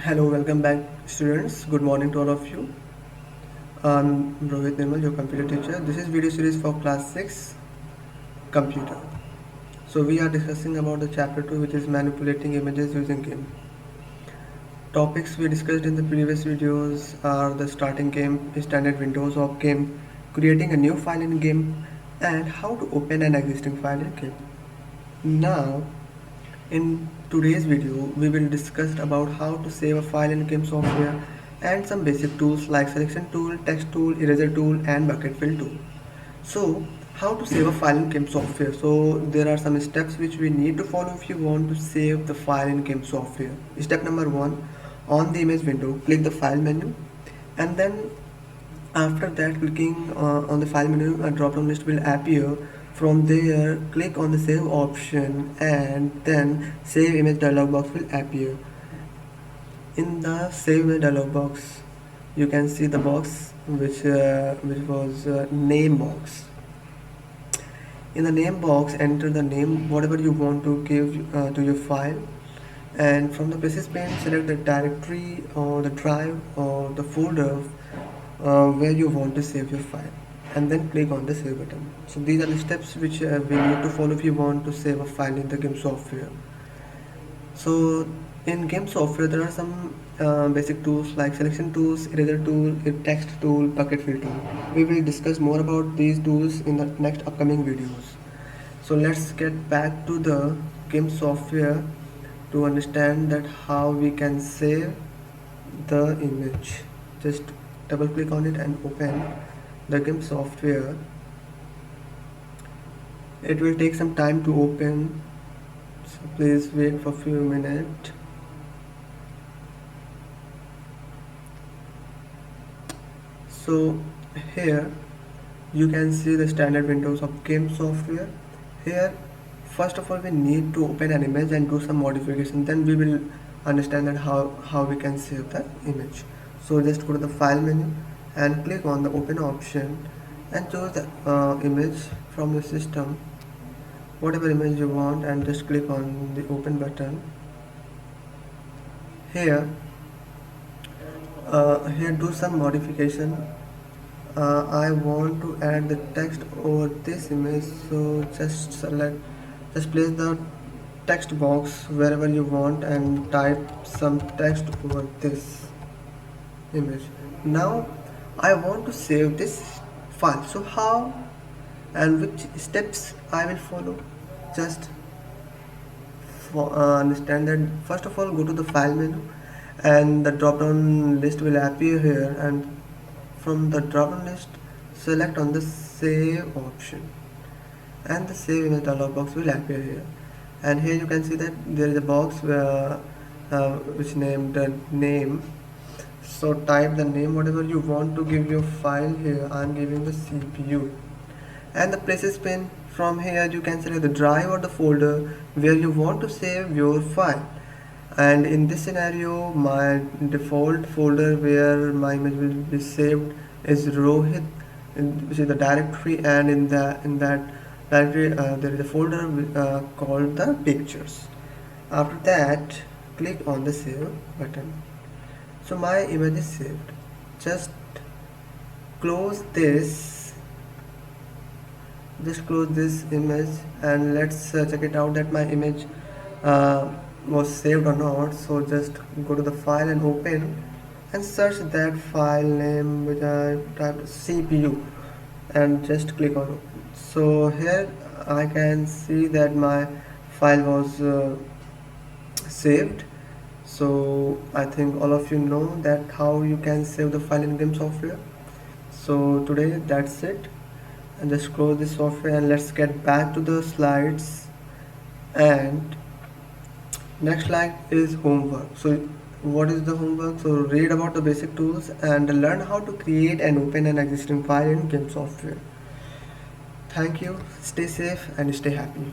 Hello, welcome back, students. Good morning to all of you. I'm Rohit Nirmal, your computer teacher. This is video series for class 6 computer. So we are discussing about the chapter 2, which is manipulating images using game. Topics we discussed in the previous videos are the starting game, standard windows of game, creating a new file in game, and how to open an existing file in game. Now, in today's video, we will discuss about how to save a file in game software and some basic tools like selection tool, text tool, eraser tool, and bucket fill tool. So, how to save a file in game software? So, there are some steps which we need to follow if you want to save the file in game software. Step number 1, on the image window, click the file menu, and then after that, clicking on the file menu, a drop down list will appear. From there, click on the save option, and then save image dialog box will appear. In the save image dialog box, you can see the box which was name box. In the name box, enter the name whatever you want to give to your file, and from the places pane, select the directory or the drive or the folder where you want to save your file, and then click on the save button. So these are the steps which we need to follow if you want to save a file in the game software. So in game software there are some basic tools like selection tools, eraser tool, text tool, bucket fill tool. We will discuss more about these tools in the next upcoming videos. So let's get back to the game software to understand that how we can save the image. Just double click on it and open the game software. It will take some time to open, so please wait for a few minutes. So here you can see the standard windows of game software. Here first of all we need to open an image and do some modification, then we will understand that how we can save the image. So just go to the file menu and click on the open option and choose the image from your system, whatever image you want, and just click on the open button. Here do some modification. I want to add the text over this image, so just place the text box wherever you want and type some text over this image. Now I want to save this file, so how and which steps I will follow? Just understand that first of all go to the file menu and the drop down list will appear here, and from the drop down list select on the save option, and the save image dialog box will appear here. And here you can see that there is a box which named the name. So type the name whatever you want to give your file. Here I am giving the CPU, and the places pane. From here you can select the drive or the folder where you want to save your file, and in this scenario my default folder where my image will be saved is Rohit, which is the directory, and in that directory there is a folder called the pictures. After that, click on the save button. So my image is saved. Just close this image, and let's check it out that my image was saved or not. So just go to the file and open and search that file name which I typed CPU, and just click on open. So here I can see that my file was saved. So I think all of you know that how you can save the file in game software. So today that's it, and just close this software and let's get back to the slides. And next slide is homework. So what is the homework? So read about the basic tools and learn how to create and open an existing file in game software. Thank you, stay safe and stay happy.